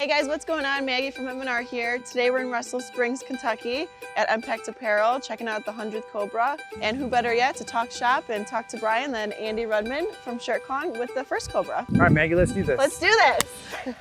Hey guys, what's going on? Maggie from M&R here. Today we're in Russell Springs, Kentucky at NPACT Apparel, checking out the 100th Cobra. And who better yet to talk shop and talk to Brian than Andy Rudman from Shirt Kong with the first Cobra. All right, Maggie, let's do this. Let's do this.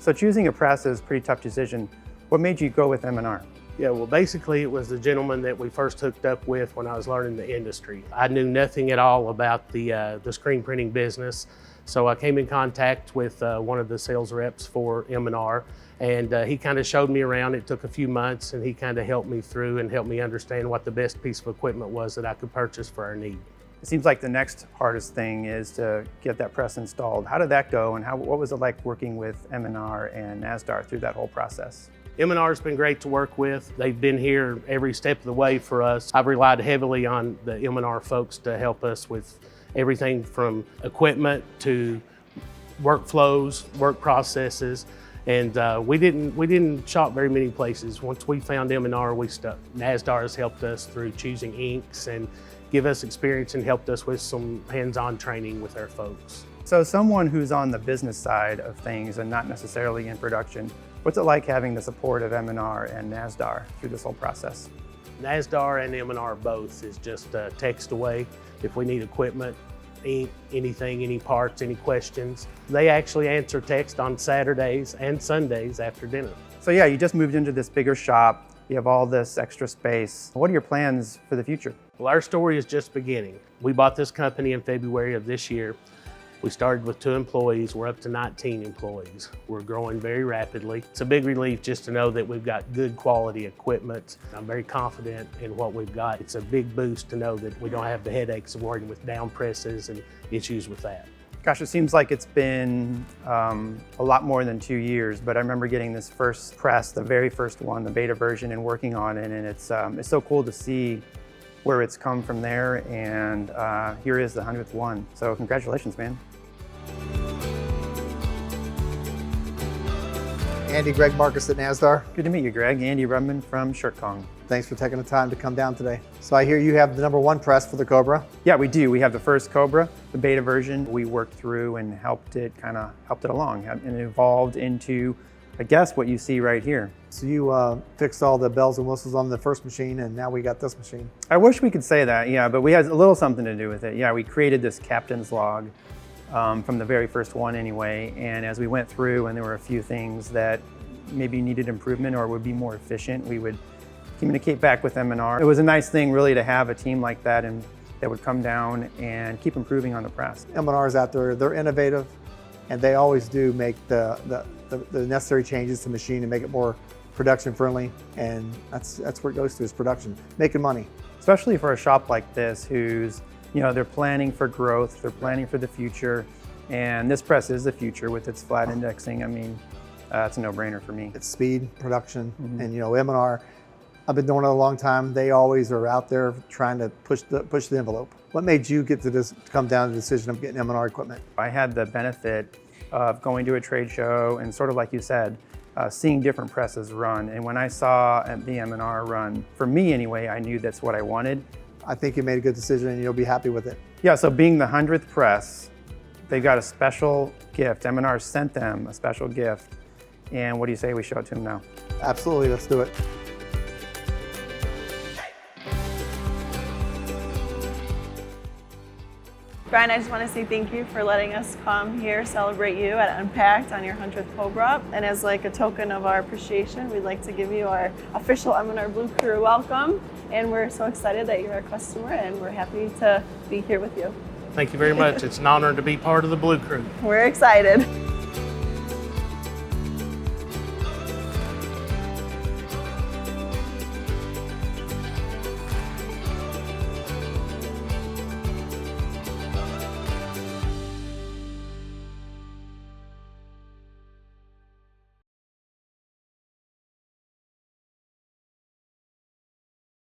So choosing a press is a pretty tough decision. What made you go with M&R? Yeah, well, basically it was the gentleman that we first hooked up with when I was learning the industry. I knew nothing at all about the screen printing business, so I came in contact with one of the sales reps for M&R, and he kind of showed me around. It took a few months, and he kind of helped me through and helped me understand what the best piece of equipment was that I could purchase for our need. It seems like the next hardest thing is to get that press installed. How did that go, and what was it like working with M&R and NASDAR through that whole process? M&R has been great to work with. They've been here every step of the way for us. I've relied heavily on the M&R folks to help us with everything from equipment to workflows, work processes, and we didn't shop very many places. Once we found M&R, we stuck. NASDAR has helped us through choosing inks and give us experience and helped us with some hands-on training with our folks. So someone who's on the business side of things and not necessarily in production, what's it like having the support of M&R and NASDAR through this whole process? NASDAR and M&R both is just a text away. If we need equipment, ink, anything, any parts, any questions. They actually answer text on Saturdays and Sundays after dinner. So yeah, you just moved into this bigger shop. You have all this extra space. What are your plans for the future? Well, our story is just beginning. We bought this company in February of this year. We started with 2 employees, we're up to 19 employees. We're growing very rapidly. It's a big relief just to know that we've got good quality equipment. I'm very confident in what we've got. It's a big boost to know that we don't have the headaches of working with down presses and issues with that. Gosh, it seems like it's been a lot more than 2 years, but I remember getting this first press, the very first one, the beta version, and working on it, and it's so cool to see where it's come from there, and here is the 100th one. So congratulations, man. Andy, Greg Marcus at NASDAR. Good to meet you, Greg. Andy Rudman from Shirt Kong. Thanks for taking the time to come down today. So I hear you have the #1 press for the Cobra. Yeah, we do. We have the first Cobra, the beta version. We worked through and helped it along, and it evolved into, I guess, what you see right here. So you fixed all the bells and whistles on the first machine, and now we got this machine. I wish we could say that, yeah, but we had a little something to do with it. Yeah, we created this captain's log from the very first one anyway, and as we went through and there were a few things that maybe needed improvement or would be more efficient, we would communicate back with M&R. It was a nice thing really to have a team like that and that would come down and keep improving on the press. M&R's out there, they're innovative, and they always do make the necessary changes to the machine to make it more production friendly, and that's where it goes to, is production, making money. Especially for a shop like this who's, you know, they're planning for growth, they're planning for the future, and this press is the future with its flat indexing. I mean, it's a no-brainer for me. It's speed, production, and you know, M&R, I've been doing it a long time. They always are out there trying to push the envelope. What made you get to this, come down to the decision of getting M&R equipment? I had the benefit of going to a trade show and, sort of like you said, seeing different presses run. And when I saw the M&R run, for me anyway, I knew that's what I wanted. I think you made a good decision and you'll be happy with it. Yeah, so being the 100th press, they got a special gift. M&R sent them a special gift. And what do you say we show it to them now? Absolutely, let's do it. Brian, I just want to say thank you for letting us come here, celebrate you at NPACT on your 100th Cobra. And as like a token of our appreciation, we'd like to give you our official M&R Blue Crew welcome. And we're so excited that you're our customer, and we're happy to be here with you. Thank you very much. It's an honor to be part of the Blue Crew. We're excited.